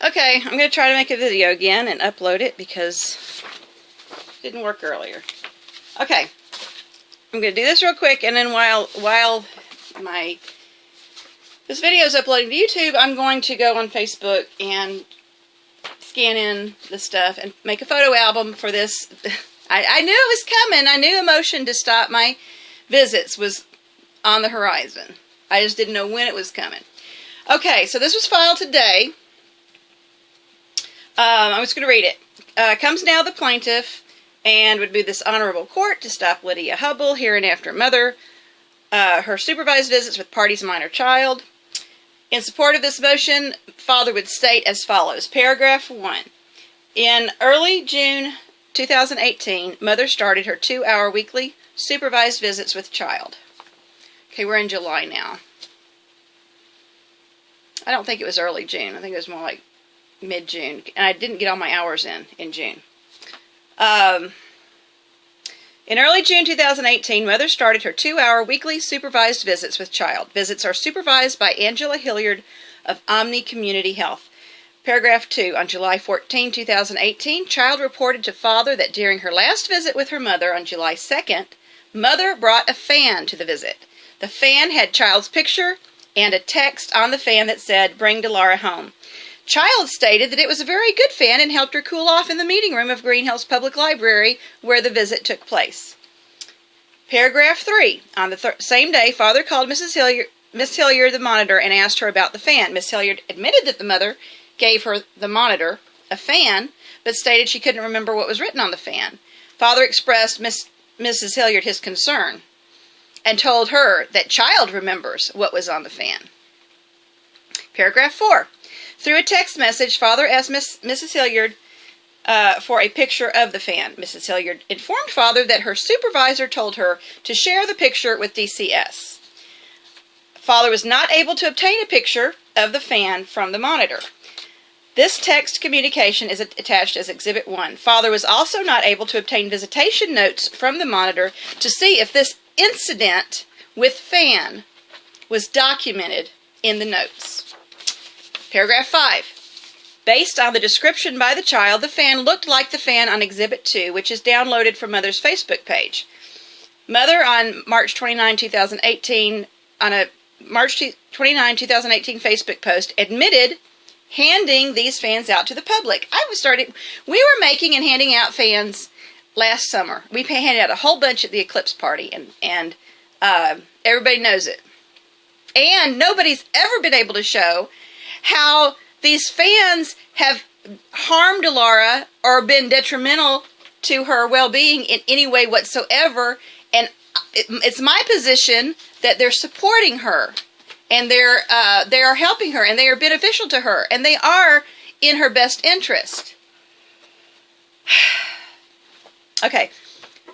Okay, I'm going to try to make a video again and upload it because it didn't work earlier. Okay, I'm going to do this real quick, and then while this video is uploading to YouTube, I'm going to go on Facebook and scan in the stuff and make a photo album for this. I knew it was coming. I knew a motion to stop my visits was on the horizon. I just didn't know when it was coming. Okay, so this was filed today. I'm just going to read it. Comes now the plaintiff and would move this honorable court to stop Lydia Hubble, hereinafter mother, her supervised visits with party's minor child. In support of this motion, father would state as follows. Paragraph 1. In early June 2018, mother started her 2-hour weekly supervised visits with child. Okay, we're in July now. I don't think it was early June. I think it was more like mid-June, and I didn't get all my hours in June. In early June 2018, mother started her 2-hour weekly supervised visits with child. Visits are supervised by Angela Hilliard of Omni Community Health. Paragraph 2. On July 14, 2018, child reported to father that during her last visit with her mother on July 2nd, mother brought a fan to the visit. The fan had child's picture and a text on the fan that said, "Bring Dilara home." Child stated that it was a very good fan and helped her cool off in the meeting room of Green Hills Public Library where the visit took place. Paragraph 3. On the same day, father called Miss Hilliard, the monitor, and asked her about the fan. Miss Hilliard admitted that the mother gave her, the monitor, a fan, but stated she couldn't remember what was written on the fan. Father expressed Mrs. Hilliard his concern and told her that child remembers what was on the fan. Paragraph 4. Through a text message, father asked Mrs. Hilliard for a picture of the fan. Mrs. Hilliard informed father that her supervisor told her to share the picture with DCS. Father was not able to obtain a picture of the fan from the monitor. This text communication is attached as Exhibit 1. Father was also not able to obtain visitation notes from the monitor to see if this incident with fan was documented in the notes. Paragraph 5. Based on the description by the child, the fan looked like the fan on Exhibit 2, which is downloaded from mother's Facebook page. Mother on March 29, 2018, on a March 29, 2018 Facebook post, admitted handing these fans out to the public. We were making and handing out fans last summer. We handed out a whole bunch at the Eclipse party, and everybody knows it. And nobody's ever been able to show how these fans have harmed Dilara or been detrimental to her well-being in any way whatsoever. And it's my position that they're supporting her, and they are helping her, and they are beneficial to her, and they are in her best interest. Okay,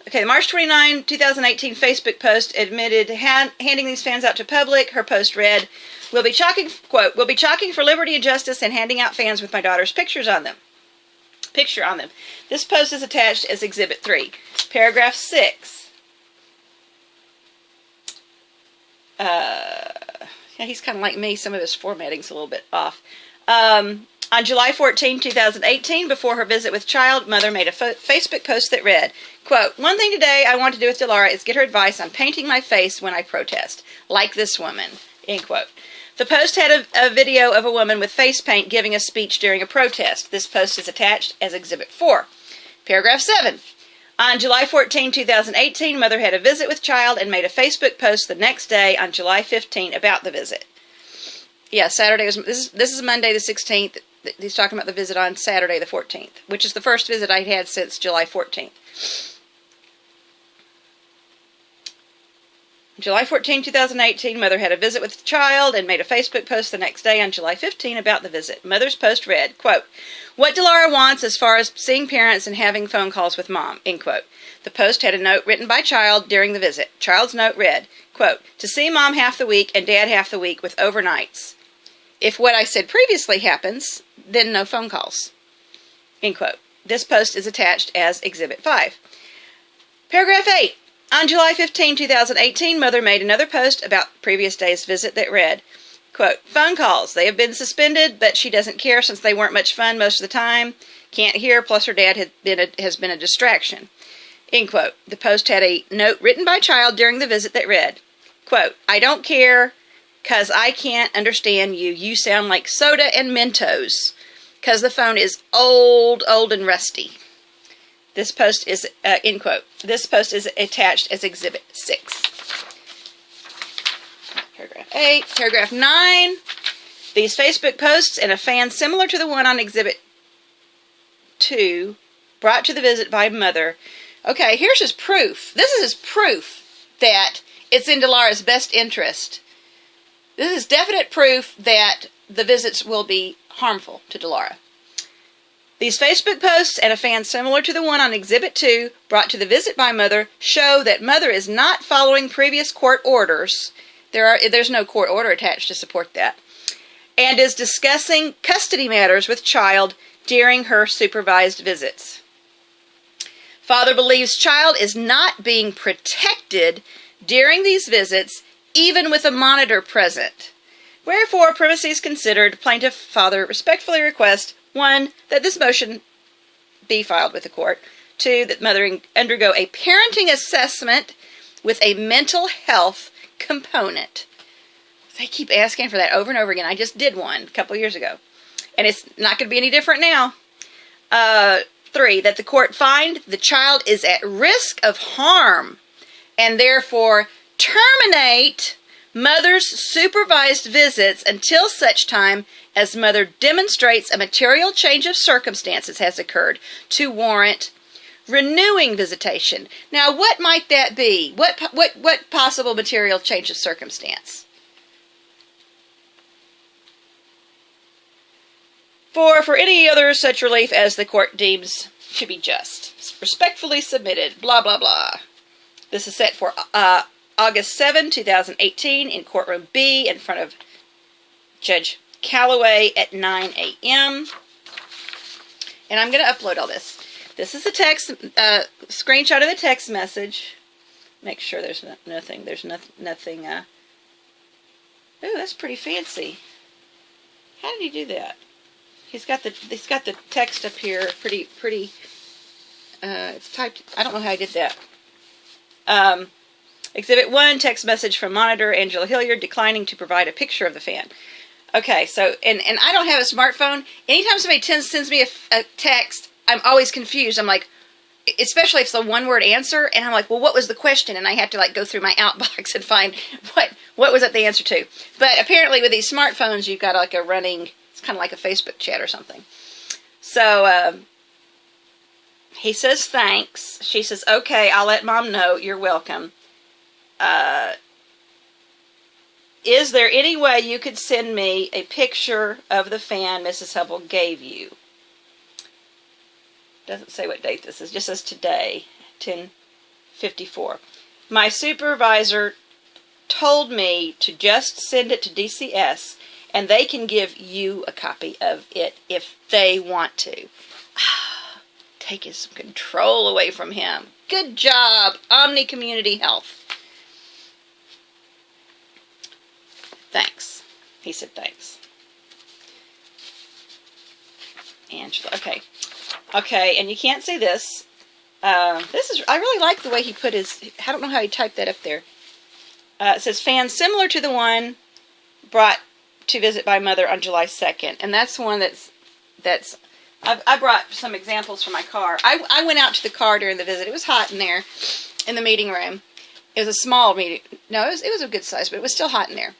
the March 29, 2018 Facebook post admitted handing these fans out to public. Her post read, "We'll be chalking for liberty and justice and handing out fans with my daughter's picture on them. This post is attached as Exhibit 3. Paragraph 6. Yeah, he's kind of like me. Some of his formatting's a little bit off. On July 14, 2018, before her visit with child, mother made a Facebook post that read, quote, "One thing today I want to do with Dilara is get her advice on painting my face when I protest, like this woman," end quote. The post had a video of a woman with face paint giving a speech during a protest. This post is attached as Exhibit 4. Paragraph 7. On July 14, 2018, mother had a visit with child and made a Facebook post the next day on July 15 about the visit. Yeah, Saturday was, this is Monday the 16th. He's talking about the visit on Saturday the 14th, which is the first visit I'd had since July 14th. July 14, 2018, mother had a visit with the child and made a Facebook post the next day on July 15 about the visit. Mother's post read, quote, "What Dilara wants as far as seeing parents and having phone calls with mom," end quote. The post had a note written by child during the visit. Child's note read, quote, "To see mom half the week and dad half the week with overnights. If what I said previously happens, then no phone calls," end quote. This post is attached as Exhibit 5. Paragraph 8. On July 15, 2018, mother made another post about previous day's visit that read, Quote, phone calls. They have been suspended, but she doesn't care since they weren't much fun most of the time. Can't hear, plus her dad has been a distraction. End quote. The post had a note written by child during the visit that read, quote, I don't care because I can't understand you. You sound like soda and Mentos because the phone is old and rusty. This post is, end quote. This post is attached as Exhibit 6. Paragraph 8. Paragraph 9. These Facebook posts and a fan similar to the one on Exhibit 2 brought to the visit by mother. Okay, here's his proof. This is his proof that it's in Dilara's best interest. This is definite proof that the visits will be harmful to Dilara. These Facebook posts and a fan similar to the one on Exhibit 2 brought to the visit by mother show that mother is not following previous court orders. There's no court order attached to support that. And is discussing custody matters with child during her supervised visits. Father believes child is not being protected during these visits, even with a monitor present. Wherefore, premises considered, plaintiff father respectfully request, 1, that this motion be filed with the court, 2, that mother undergo a parenting assessment with a mental health component. They keep asking for that over and over again. I just did one a couple years ago. And it's not going to be any different now. 3, that the court find the child is at risk of harm and therefore terminate mother's supervised visits until such time as mother demonstrates a material change of circumstances has occurred to warrant renewing visitation. Now, what might that be? What possible material change of circumstance? For any other such relief as the court deems to be just. Respectfully submitted, blah, blah, blah. This is set for August 7, 2018 in Courtroom B in front of Judge Calloway at 9 a.m. And I'm going to upload all this. This is a text, screenshot of the text message. Make sure there's nothing. There's nothing. Oh, that's pretty fancy. How did he do that? He's got the text up here pretty. It's typed. I don't know how I did that. Exhibit 1, text message from monitor Angela Hilliard declining to provide a picture of the fan. Okay, so and I don't have a smartphone. Anytime somebody sends me a text, I'm always confused. I'm like, especially if it's a one-word answer, and I'm like, well, what was the question? And I have to like go through my outbox and find what was it the answer to. But apparently with these smartphones, you've got like a running. It's kind of like a Facebook chat or something. So he says thanks. She says, okay, I'll let Mom know. You're welcome. Is there any way you could send me a picture of the fan Mrs. Hubble gave you? Doesn't say what date this is. Just says today, 10:54. My supervisor told me to just send it to DCS, and they can give you a copy of it if they want to. Taking some control away from him. Good job, Omni Community Health. Thanks. He said thanks. Angela. Okay. Okay, and you can't see this. I really like the way he put his, I don't know how he typed that up there. It says, fan similar to the one brought to visit by mother on July 2nd. And that's one I brought some examples from my car. I went out to the car during the visit. It was hot in there in the meeting room. It was a small meeting. No, it was a good size, but it was still hot in there.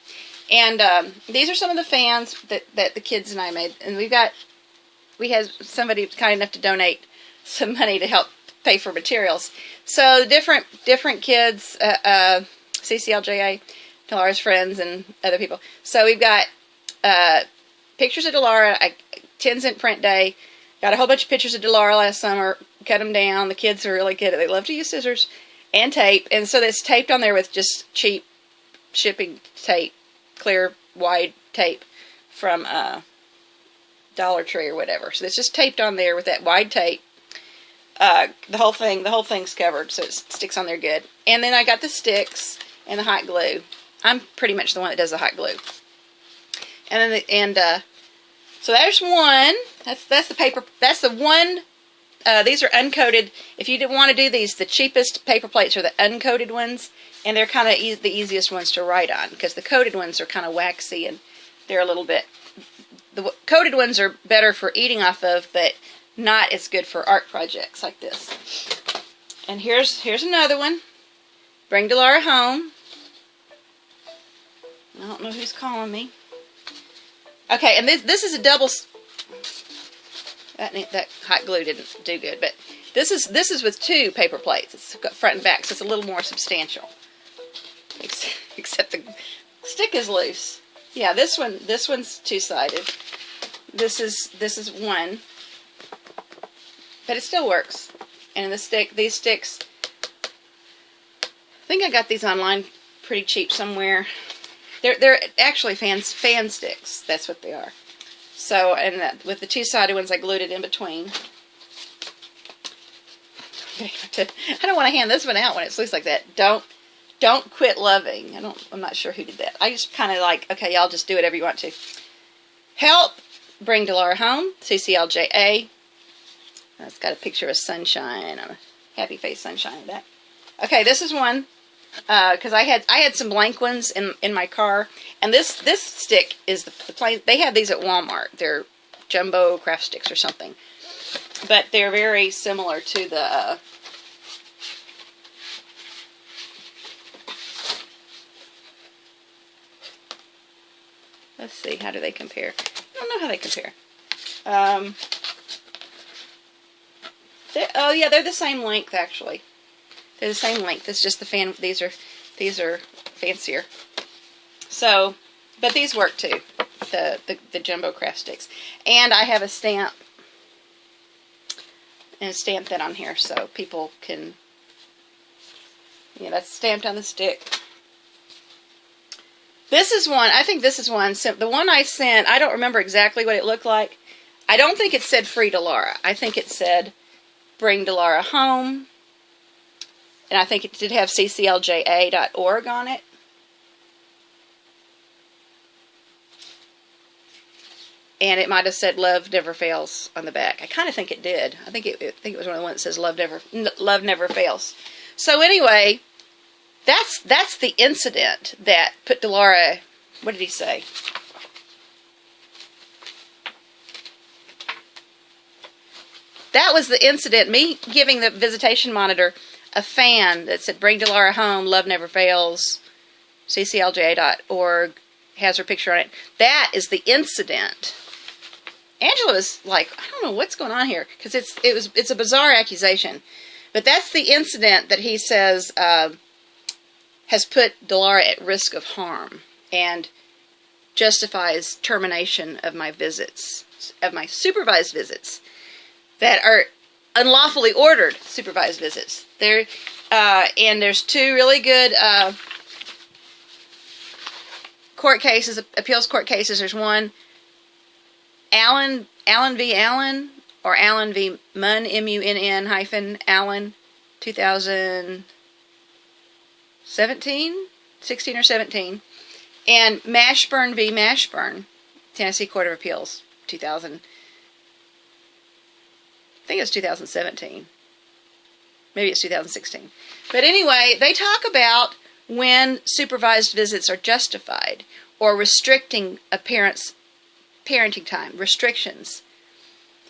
And these are some of the fans that the kids and I made. And we had somebody kind enough to donate some money to help pay for materials. So different kids, CCLJA, Dilara's friends, and other people. So we've got pictures of Dilara, 10-cent print day. Got a whole bunch of pictures of Dilara last summer. Cut them down. The kids are really good. They love to use scissors and tape. And so it's taped on there with just cheap shipping tape, clear, wide tape from Dollar Tree or whatever. So it's just taped on there with that wide tape. The whole thing's covered, so it sticks on there good. And then I got the sticks and the hot glue. I'm pretty much the one that does the hot glue. And then so there's one. That's the paper. That's the one. These are uncoated. If you want to do these, the cheapest paper plates are the uncoated ones, and they're kind of the easiest ones to write on, because the coated ones are kind of waxy and they're a little bit. The coated ones are better for eating off of, but not as good for art projects like this. And here's another one. Bring Dilara home. I don't know who's calling me. Okay, and this is a double. That hot glue didn't do good, but this is with two paper plates. It's got front and back, so it's a little more substantial. Except the stick is loose. Yeah, this one's two-sided. This is one, but it still works. And these sticks, I think I got these online pretty cheap somewhere. They're actually fan sticks. That's what they are. So, and with the two-sided ones, I glued it in between. I don't want to hand this one out when it looks like that. Don't quit loving. I'm not sure who did that. I just kind of like, okay, y'all just do whatever you want to. Help bring Dilara home. CCLJA. It's got a picture of sunshine on a happy face sunshine in that. Okay, this is one. Because I had some blank ones in my car, and this stick is the plain. They have these at Walmart. They're jumbo craft sticks or something, but they're very similar to the. Let's see, how do they compare? I don't know how they compare. Oh yeah, they're the same length actually. They're the same length. It's just the fan. These are fancier. So, but these work too. The jumbo craft sticks. And I have a stamp and stamp that on here so people can. Yeah, that's stamped on the stick. This is one. I think this is one. The one I sent. I don't remember exactly what it looked like. I don't think it said Free Dilara. I think it said Bring Dilara Home. And I think it did have cclja.org on it. And it might have said Love Never Fails on the back. I kind of think it did. I think it was one of the ones that says Love Never Fails. So anyway, that's the incident that put Dilara. What did he say? That was the incident. Me giving the visitation monitor a fan that said Bring Dilara Home, Love Never Fails, cclja.org, has her picture on it. That is the incident. Angela was like, I don't know what's going on here, because it's a bizarre accusation. But that's the incident that he says has put Dilara at risk of harm and justifies termination of my visits, of my supervised visits that are unlawfully ordered supervised visits. And there's two really good court cases, appeals court cases. There's one, Allen v. Allen, or Allen v. Munn, M-U-N-N hyphen Allen, 2017, 16 or 17. And Mashburn v. Mashburn, Tennessee Court of Appeals, 2000. I think it was 2017. Maybe it's 2016. But anyway, they talk about when supervised visits are justified or restricting a parent's parenting time, restrictions.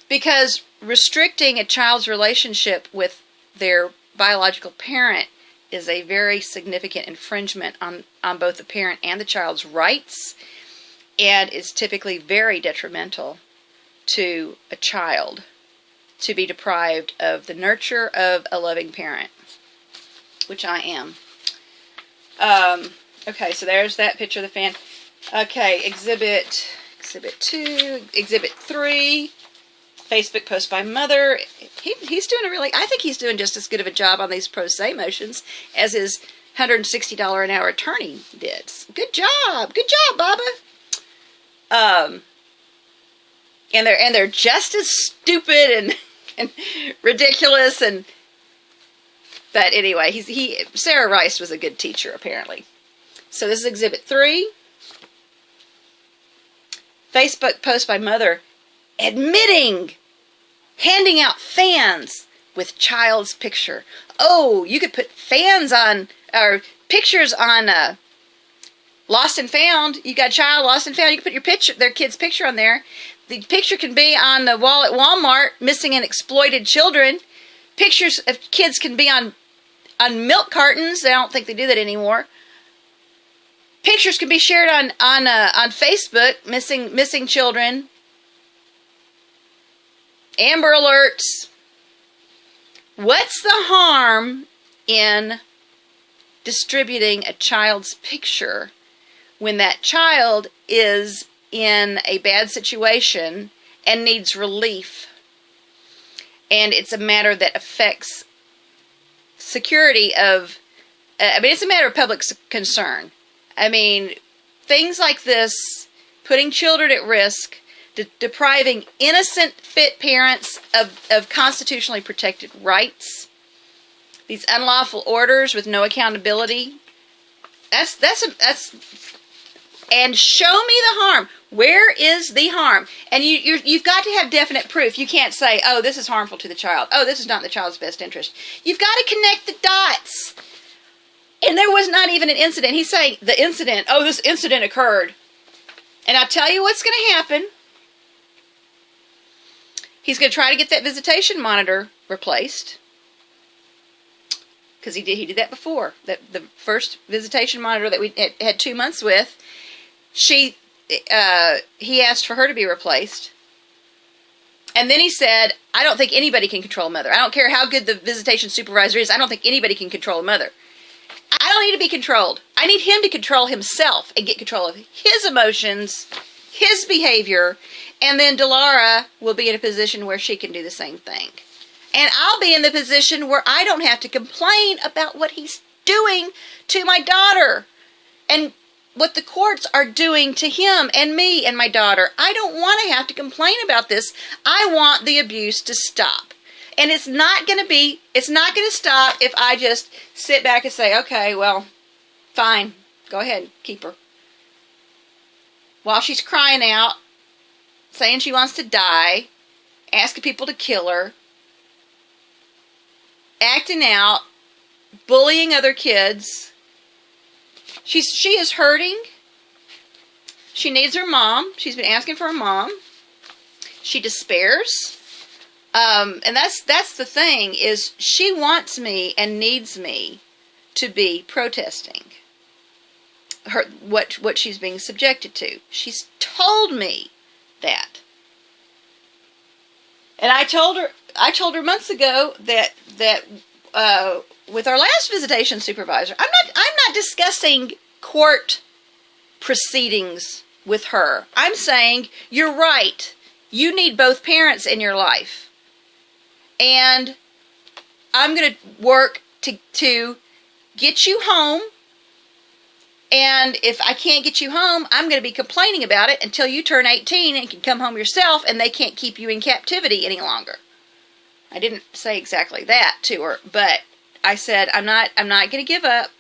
Because restricting a child's relationship with their biological parent is a very significant infringement on both the parent and the child's rights, and is typically very detrimental to a child to be deprived of the nurture of a loving parent, which I am. Okay, so there's that picture of the fan. Okay, Exhibit 2, Exhibit 3, Facebook post by mother. He's doing I think he's doing just as good of a job on these pro se motions as his $160 an hour attorney did. Good job, Baba. And they're just as stupid and ridiculous, but anyway, Sarah Rice was a good teacher apparently. So this is Exhibit 3. Facebook post by mother admitting handing out fans with child's picture. Oh, you could put fans on, or pictures on Lost and Found. You got a child lost and found. You can put your picture, their kid's picture on there. The picture can be on the wall at Walmart, missing and exploited children. Pictures of kids can be on milk cartons. I don't think they do that anymore. Pictures can be shared on Facebook, missing children. Amber Alerts. What's the harm in distributing a child's picture when that child is in a bad situation and needs relief, and it's a matter that affects security of, it's a matter of public concern. I mean, things like this, putting children at risk, depriving innocent, fit parents of constitutionally protected rights, these unlawful orders with no accountability. That's and show me the harm. Where is the harm? And you've got to have definite proof. You can't say, oh, this is harmful to the child. Oh, this is not in the child's best interest. You've got to connect the dots. And there was not even an incident. He's saying the incident, oh, this incident occurred. And I'll tell you what's going to happen. He's going to try to get that visitation monitor replaced. Because he did that before. The first visitation monitor that we had 2 months with, he asked for her to be replaced. And then he said, I don't think anybody can control a mother. I don't care how good the visitation supervisor is. I don't think anybody can control a mother. I don't need to be controlled. I need him to control himself and get control of his emotions, his behavior, and then Dilara will be in a position where she can do the same thing. And I'll be in the position where I don't have to complain about what he's doing to my daughter and what the courts are doing to him and me and my daughter. I don't want to have to complain about this. I want the abuse to stop. And it's not going to stop if I just sit back and say, okay, well, fine, go ahead, keep her. While she's crying out, saying she wants to die, asking people to kill her, acting out, bullying other kids. She is hurting. She needs her mom. She's been asking for her mom. She despairs. And that's the thing, is she wants me and needs me to be protesting what she's being subjected to. She's told me that. And I told her months ago that with our last visitation supervisor, I'm not discussing court proceedings with her. I'm saying, you're right. You need both parents in your life. And I'm going to work to get you home. And if I can't get you home, I'm going to be complaining about it until you turn 18 and can come home yourself, and they can't keep you in captivity any longer. I didn't say exactly that to her, but I said, I'm not going to give up.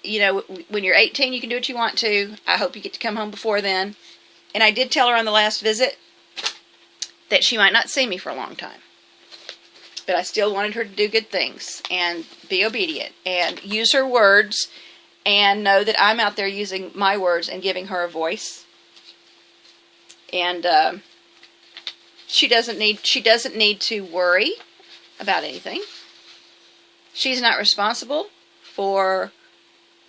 You know, when you're 18, you can do what you want to. I hope you get to come home before then. And I did tell her on the last visit that she might not see me for a long time. But I still wanted her to do good things and be obedient and use her words and know that I'm out there using my words and giving her a voice. And she doesn't need to worry about anything. She's not responsible for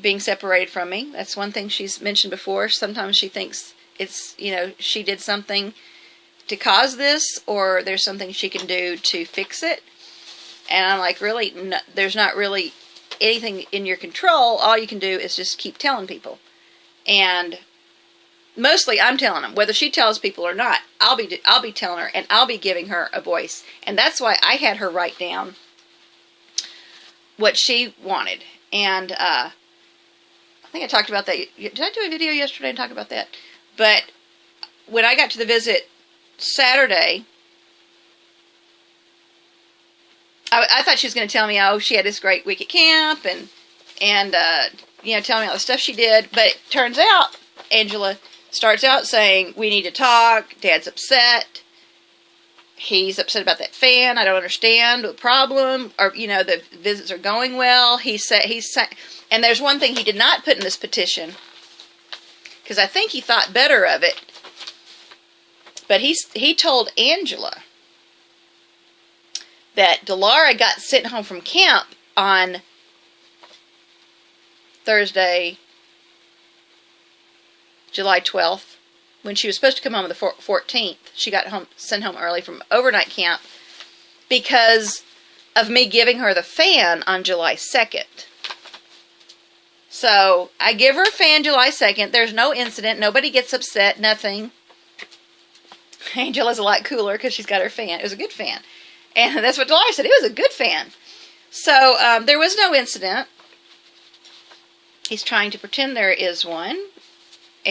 being separated from me. That's one thing she's mentioned before. Sometimes she thinks it's, she did something to cause this, or there's something she can do to fix it. And I'm like, really, no, there's not really anything in your control. All you can do is just keep telling people. And mostly I'm telling them. Whether she tells people or not, I'll be telling her, and I'll be giving her a voice. And that's why I had her write down what she wanted. And I think I talked about that. Did I do a video yesterday and talk about that? But when I got to the visit Saturday, I thought she was going to tell me, oh, she had this great week at camp and tell me all the stuff she did. But it turns out Angela Starts out saying, we need to talk, Dad's upset. He's upset about that fan. I don't understand the problem. Or, the visits are going well. And there's one thing he did not put in this petition, because I think he thought better of it. But he told Angela that Dilara got sent home from camp on Thursday, July 12th, when she was supposed to come home on the 14th. She got sent home early from overnight camp because of me giving her the fan on July 2nd. So, I give her a fan July 2nd. There's no incident. Nobody gets upset. Nothing. Angela's a lot cooler because she's got her fan. It was a good fan. And that's what Dilara said. It was a good fan. So, there was no incident. He's trying to pretend there is one.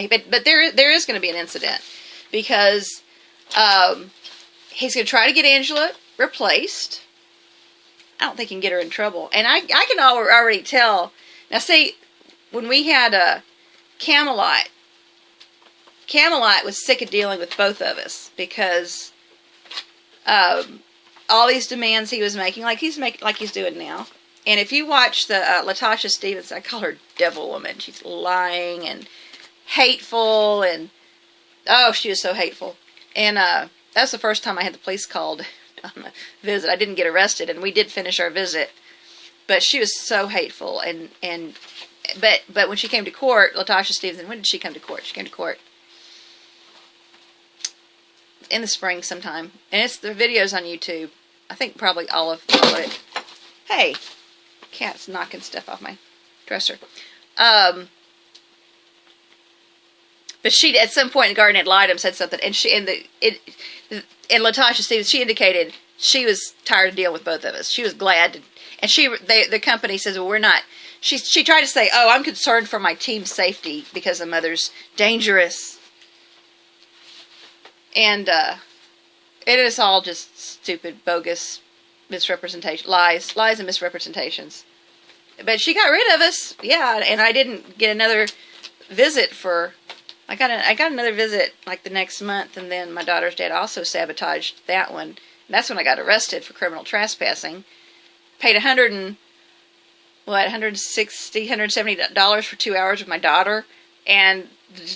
But there is going to be an incident. Because he's going to try to get Angela replaced. I don't think he can get her in trouble. And I can already tell. Now, see, when we had Camelot was sick of dealing with both of us. Because all these demands he was making, like he's doing now. And if you watch the Latasha Stevens, I call her Devil Woman. She's lying and hateful, and oh, she was so hateful. And that's the first time I had the police called on a visit. I didn't get arrested, and we did finish our visit. But she was so hateful, but when she came to court, Latasha Stevens, when did she come to court? She came to court in the spring sometime, and the video's on YouTube. I think probably all of it. Hey, cat's knocking stuff off my dresser. But she, at some point in Garden ad litem, said something, and Latasha Stevens, she indicated she was tired of dealing with both of us. She was glad to, and the company says, well, we're not. She tried to say, oh, I'm concerned for my team's safety because the mother's dangerous. And it is all just stupid, bogus misrepresentation, lies and misrepresentations. But she got rid of us, yeah, and I didn't get another visit for. I got another visit like the next month, and then my daughter's dad also sabotaged that one. And that's when I got arrested for criminal trespassing. Paid $170 for 2 hours with my daughter, and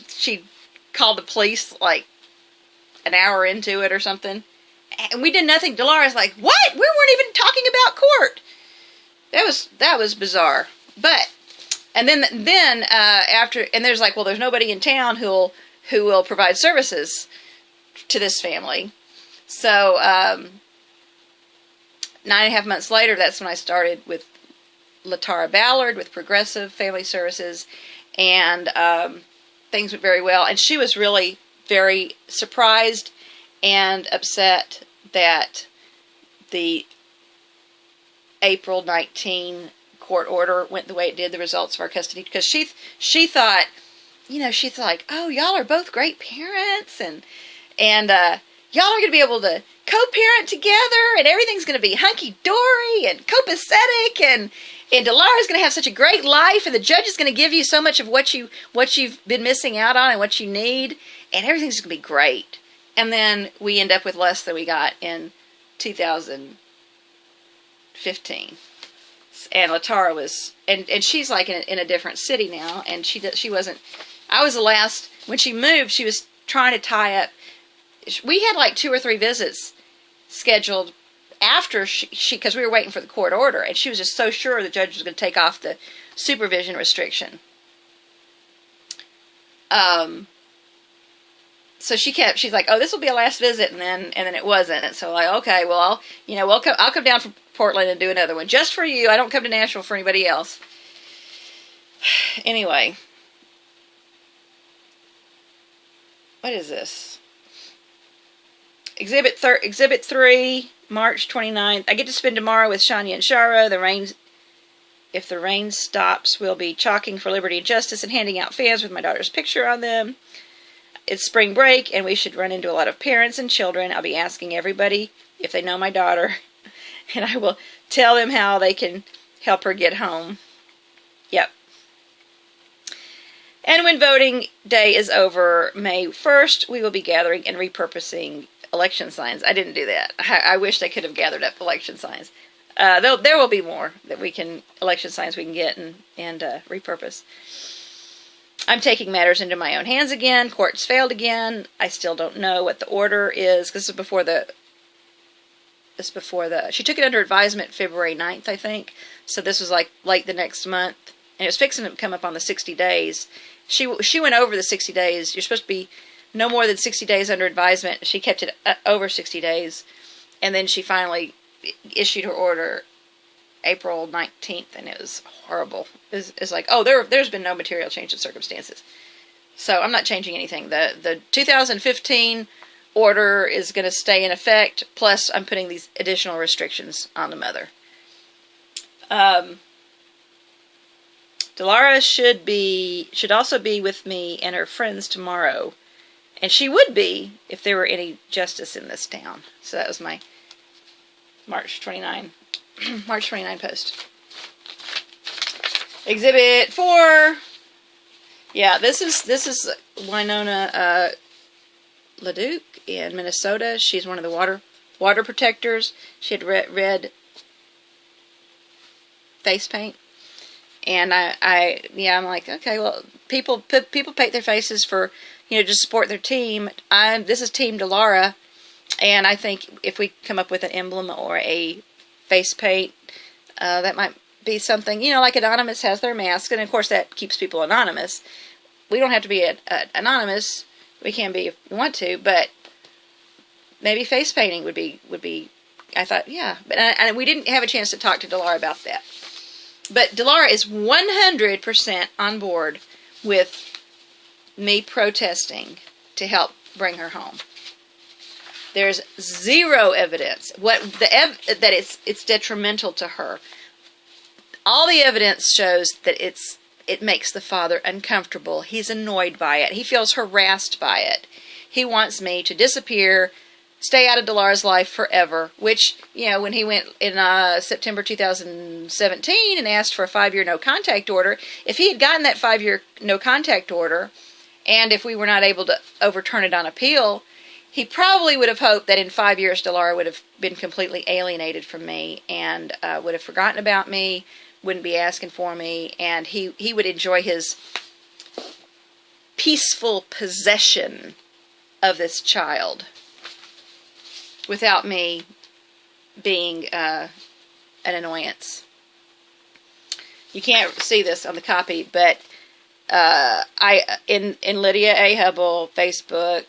she called the police like an hour into it or something, and we did nothing. Dilara's like, "What? We weren't even talking about court." That was bizarre, but. And then after, and there's like, well, there's nobody in town who will provide services to this family. So 9.5 months later, that's when I started with Latara Ballard with Progressive Family Services, and things went very well. And she was really very surprised and upset that the April 19 court order went the way it did, the results of our custody, because she thought, she's like, oh, y'all are both great parents, and y'all are going to be able to co-parent together, and everything's going to be hunky-dory and copacetic, and Dilara's going to have such a great life, and the judge is going to give you so much of what you've been missing out on and what you need, and everything's going to be great. And then we end up with less than we got in 2015. And Latara was, and she's like in a different city now, and she wasn't. I was the last when she moved. She was trying to tie up. We had like 2 or 3 visits scheduled after she because we were waiting for the court order, and she was just so sure the judge was going to take off the supervision restriction. So she's like, oh, this will be a last visit, and then it wasn't, and so like, okay, well, I'll come down from Portland and do another one just for you. I don't come to Nashville for anybody else. Anyway, what is this? Exhibit 3, March 29th. I get to spend tomorrow with Shania and Shara. If the rain stops, we'll be chalking for liberty and justice and handing out fans with my daughter's picture on them. It's spring break, and we should run into a lot of parents and children. I'll be asking everybody if they know my daughter, and I will tell them how they can help her get home. Yep. And when voting day is over, May 1st, we will be gathering and repurposing election signs. I didn't do that. I wish they could have gathered up election signs. There will be more election signs we can get and repurpose. I'm taking matters into my own hands again. Courts failed again. I still don't know what the order is, because this is before the, she took it under advisement February 9th, I think. So this was like late the next month. And it was fixing to come up on the 60 days. She went over the 60 days. You're supposed to be no more than 60 days under advisement. She kept it over 60 days. And then she finally issued her order April 19th, and it was horrible. It's like, oh, there's been no material change in circumstances. So I'm not changing anything. The 2015 order is going to stay in effect, plus I'm putting these additional restrictions on the mother. Dilara should also be with me and her friends tomorrow. And she would be if there were any justice in this town. So that was my March 29 post. Exhibit 4. Yeah, this is Winona LaDuke in Minnesota. She's one of the water protectors. She had red face paint. And I'm like, okay, well, people paint their faces for, to support their team. This is Team Dilara, and I think if we come up with an emblem or a face paint, that might be something, like Anonymous has their mask, and of course that keeps people anonymous. We don't have to be anonymous. We can be if we want to, but maybe face painting would be. I thought, yeah, but we didn't have a chance to talk to Dilara about that. But Dilara is 100% on board with me protesting to help bring her home. There's zero evidence that it's detrimental to her. All the evidence shows that it makes the father uncomfortable. He's annoyed by it. He feels harassed by it. He wants me to disappear, stay out of Dilara's life forever, which, when he went in September 2017 and asked for a 5-year no-contact order, if he had gotten that 5-year no-contact order, and if we were not able to overturn it on appeal, he probably would have hoped that in 5 years Dilara would have been completely alienated from me and would have forgotten about me, wouldn't be asking for me, and he would enjoy his peaceful possession of this child without me being an annoyance. You can't see this on the copy, but in Lydia A. Hubble Facebook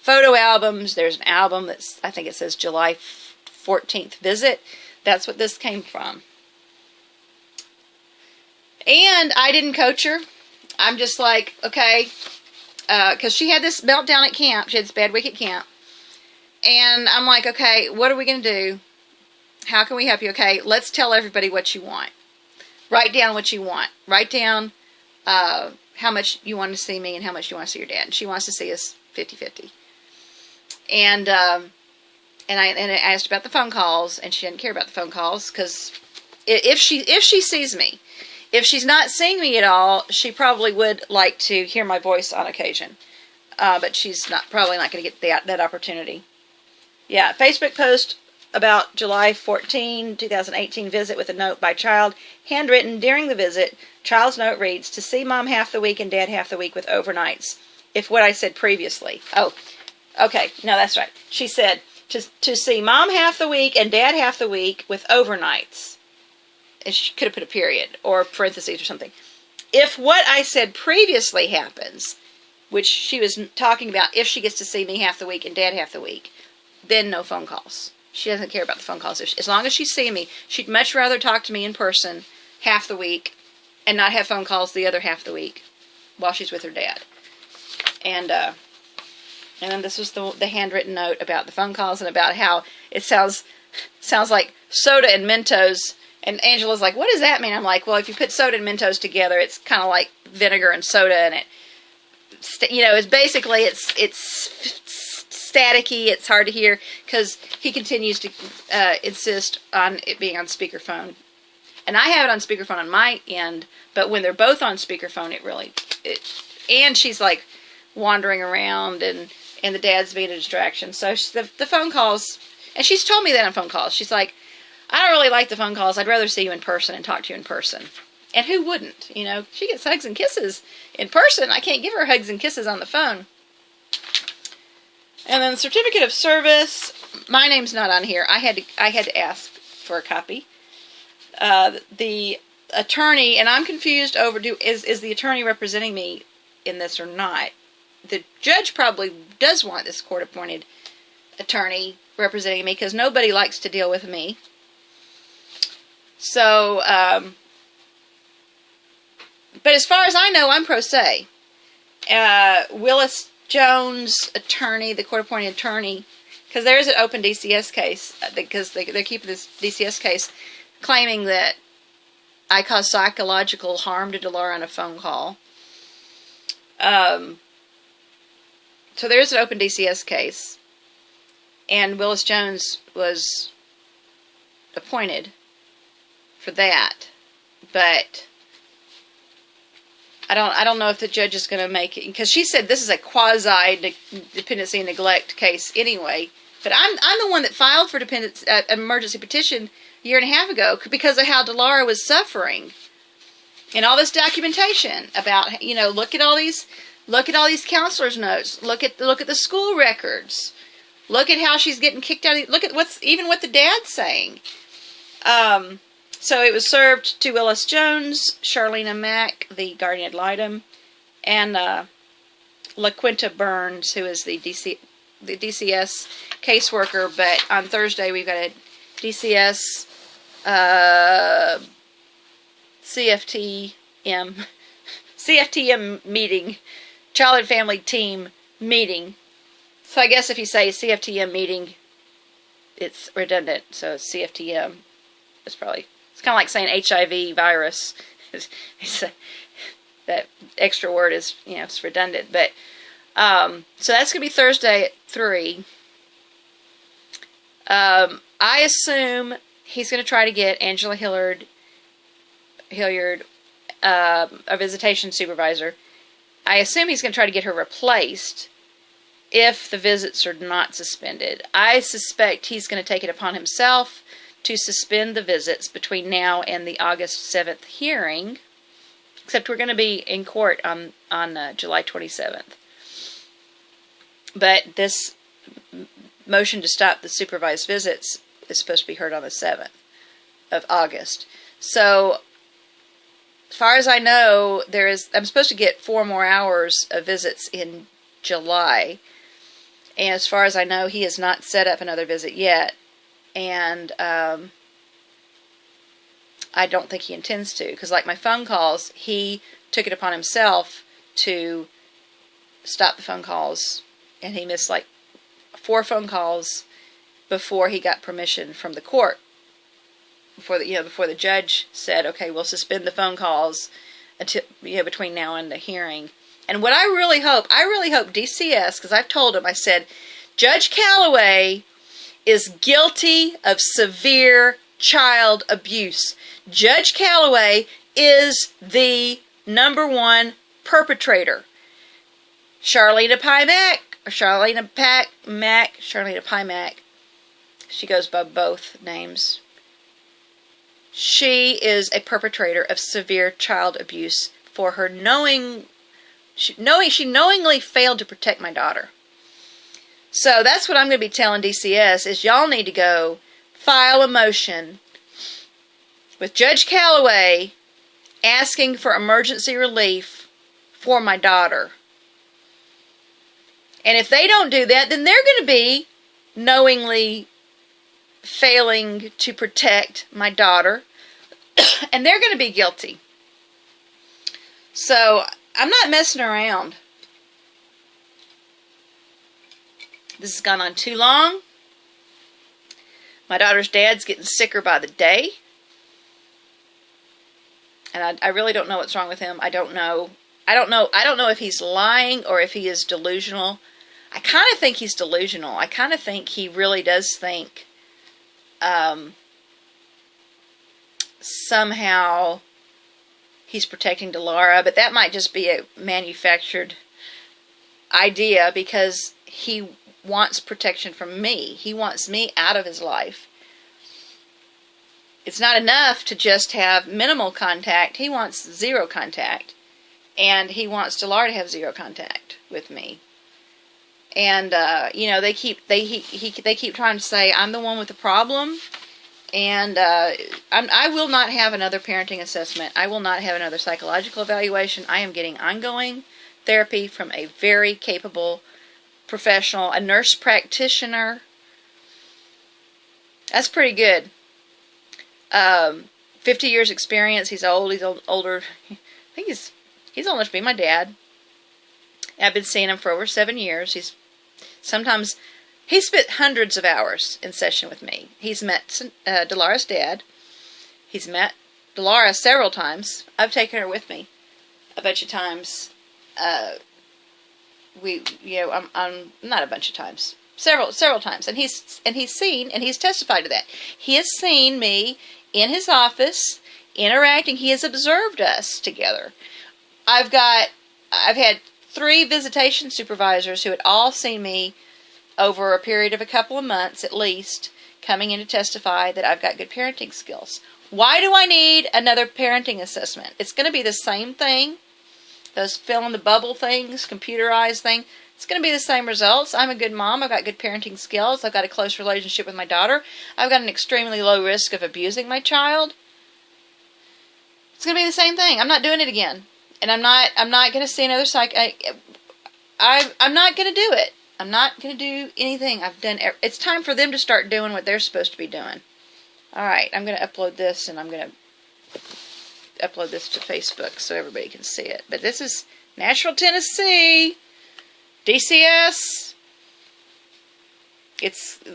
photo albums, there's an album I think it says July 14th visit. That's what this came from. And I didn't coach her. I'm just like, okay, because she had this meltdown at camp. She had this bad week at camp. And I'm like, okay, what are we going to do? How can we help you? Okay, let's tell everybody what you want. Write down what you want. Write down how much you want to see me and how much you want to see your dad. And she wants to see us 50-50. And I asked about the phone calls, and she didn't care about the phone calls because if she sees me, if she's not seeing me at all, she probably would like to hear my voice on occasion. But she's probably not going to get that opportunity. Yeah, Facebook post about July 14, 2018 visit with a note by child, handwritten during the visit. Child's note reads, to see mom half the week and dad half the week with overnights. If what I said previously. Oh, okay. No, that's right. She said, to see mom half the week and dad half the week with overnights. And she could have put a period or parentheses or something. If what I said previously happens, which she was talking about if she gets to see me half the week and dad half the week, then no phone calls. She doesn't care about the phone calls. As long as she's seeing me, she'd much rather talk to me in person half the week and not have phone calls the other half the week while she's with her dad. And then this was the handwritten note about the phone calls and about how it sounds like soda and Mentos. And Angela's like, what does that mean? I'm like, well, if you put soda and Mentos together, it's kind of like vinegar and soda, and it's basically it's staticky. It's hard to hear because he continues to insist on it being on speakerphone, and I have it on speakerphone on my end. But when they're both on speakerphone, it really and she's like wandering around, and the dad's being a distraction. So the phone calls, and she's told me that on phone calls. She's like, I don't really like the phone calls. I'd rather see you in person and talk to you in person. And who wouldn't? You know, she gets hugs and kisses in person. I can't give her hugs and kisses on the phone. And then the certificate of service, my name's not on here. I had to ask for a copy. The attorney, and I'm confused over, is the attorney representing me in this or not? The judge probably does want this court-appointed attorney representing me, because nobody likes to deal with me. So, but as far as I know, I'm pro se. Willis Jones' attorney, the court-appointed attorney, because there is an open DCS case, because they're keeping this DCS case, claiming that I caused psychological harm to Dilara on a phone call. So there is an open DCS case, and Willis Jones was appointed for that, but I don't know if the judge is going to make it, because she said this is a quasi dependency neglect case anyway. But I'm the one that filed for an emergency petition a year and a half ago because of how Dilara was suffering, and all this documentation about, you know, look at all these counselors' notes, look at the school records, look at how she's getting kicked out. Look at what the dad's saying. So it was served to Willis Jones, Charlena Mack, the guardian ad litem, and LaQuinta Burns, who is the DCS caseworker. But on Thursday we've got a DCS CFTM meeting, Child and Family Team meeting. So I guess if you say CFTM meeting, it's redundant. So it's CFTM. It's kind of like saying HIV virus. That extra word is, you know, it's redundant. But so that's going to be Thursday at 3. I assume he's going to try to get Angela Hilliard, a visitation supervisor. I assume he's going to try to get her replaced if the visits are not suspended. I suspect he's going to take it upon himself to suspend the visits between now and the August 7th hearing, except we're going to be in court on July 27th. But this motion to stop the supervised visits is supposed to be heard on the 7th of August. So, as far as I know, I'm supposed to get 4 more hours of visits in July. And as far as I know, he has not set up another visit yet. And I don't think he intends to. Because like my phone calls, he took it upon himself to stop the phone calls. And he missed like 4 phone calls before he got permission from the court. Before the judge said, okay, we'll suspend the phone calls until, between now and the hearing. And what I really hope DCS, because I've told him, I said, Judge Calloway is guilty of severe child abuse. Judge Calloway is the #1 perpetrator. Charlena Pymack, she goes by both names. She is a perpetrator of severe child abuse for her she knowingly failed to protect my daughter. So that's what I'm going to be telling DCS is y'all need to go file a motion with Judge Calloway asking for emergency relief for my daughter. And if they don't do that, then they're going to be knowingly failing to protect my daughter, and they're going to be guilty. So I'm not messing around. This has gone on too long. My daughter's dad's getting sicker by the day, and I really don't know what's wrong with him. I don't know if he's lying or if he is delusional. I kind of think he's delusional. I kind of think he really does think somehow he's protecting Dilara, but that might just be a manufactured idea because he wants protection from me. He wants me out of his life. It's not enough to just have minimal contact. He wants zero contact. And he wants Dilara to have zero contact with me. And they keep trying to say I'm the one with the problem. And I will not have another parenting assessment. I will not have another psychological evaluation. I am getting ongoing therapy from a very capable professional, a nurse practitioner. That's pretty good. 50 years experience. He's old. He's older. I think he's old enough to be my dad. I've been seeing him for over 7 years. He spent hundreds of hours in session with me. He's met Dilara's dad. He's met Dilara several times. I've taken her with me a bunch of times. I'm not a bunch of times. Several times. And he's seen, and he's testified to that. He has seen me in his office interacting. He has observed us together. I've had 3 visitation supervisors who had all seen me over a period of a couple of months at least, coming in to testify that I've got good parenting skills. Why do I need another parenting assessment? It's going to be the same thing. Those fill in the bubble things, computerized thing. It's going to be the same results. I'm a good mom. I've got good parenting skills. I've got a close relationship with my daughter. I've got an extremely low risk of abusing my child. It's going to be the same thing. I'm not doing it again. And I'm not going to see another psych. I'm not going to do it. I'm not going to do anything. It's time for them to start doing what they're supposed to be doing. All right, I'm going to upload this, and I'm going to upload this to Facebook so everybody can see it. But this is Nashville, Tennessee, DCS.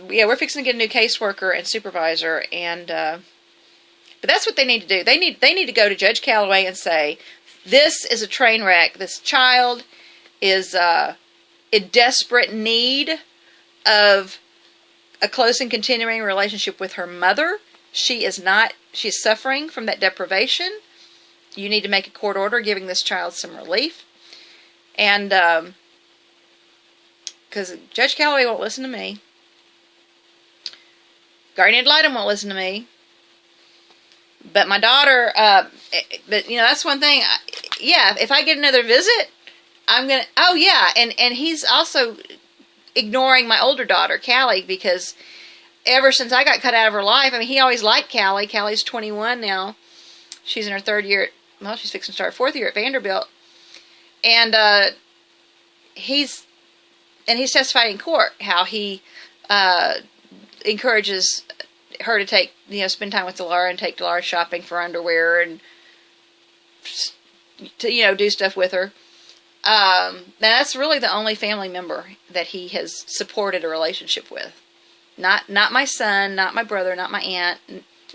We're fixing to get a new caseworker and supervisor, and but that's what they need to do. They need to go to Judge Calloway and say, this is a train wreck. This child is in desperate need of a close and continuing relationship with her mother. She's suffering from that deprivation. You need to make a court order giving this child some relief. And because Judge Calloway won't listen to me. Guardian ad litem won't listen to me. But my daughter, that's one thing. If I get another visit, I'm going to, and he's also ignoring my older daughter, Callie, because ever since I got cut out of her life, he always liked Callie. Callie's 21 now. She's in her 3rd year, she's fixing to start 4th year at Vanderbilt. And he's testified in court how he encourages her to spend time with Dilara and take Dilara shopping for underwear and to, do stuff with her. Now that's really the only family member that he has supported a relationship with. Not my son, not my brother, not my aunt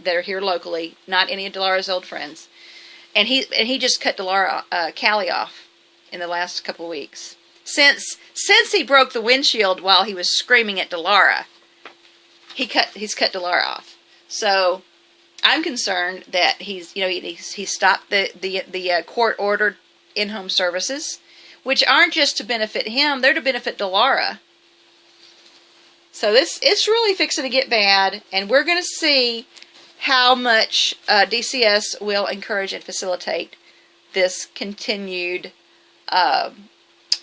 that are here locally, not any of Dilara's old friends. And he just cut Callie off in the last couple of weeks. Since he broke the windshield while he was screaming at Dilara, he's cut Dilara off. So I'm concerned that he stopped the court-ordered in-home services, which aren't just to benefit him, they're to benefit Dilara. So it's really fixing to get bad, and we're going to see how much DCS will encourage and facilitate this continued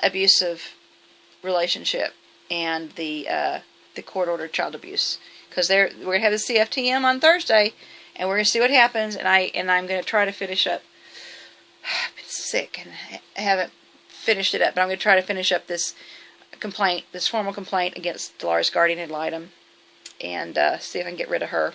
abusive relationship and the court-ordered child abuse. Because we're going to have the CFTM on Thursday, and we're going to see what happens, and I'm going to try to finish up. I've been sick and I haven't finished it up, but I'm going to try to finish up this formal complaint against Dilara's guardian ad litem, and see if I can get rid of her.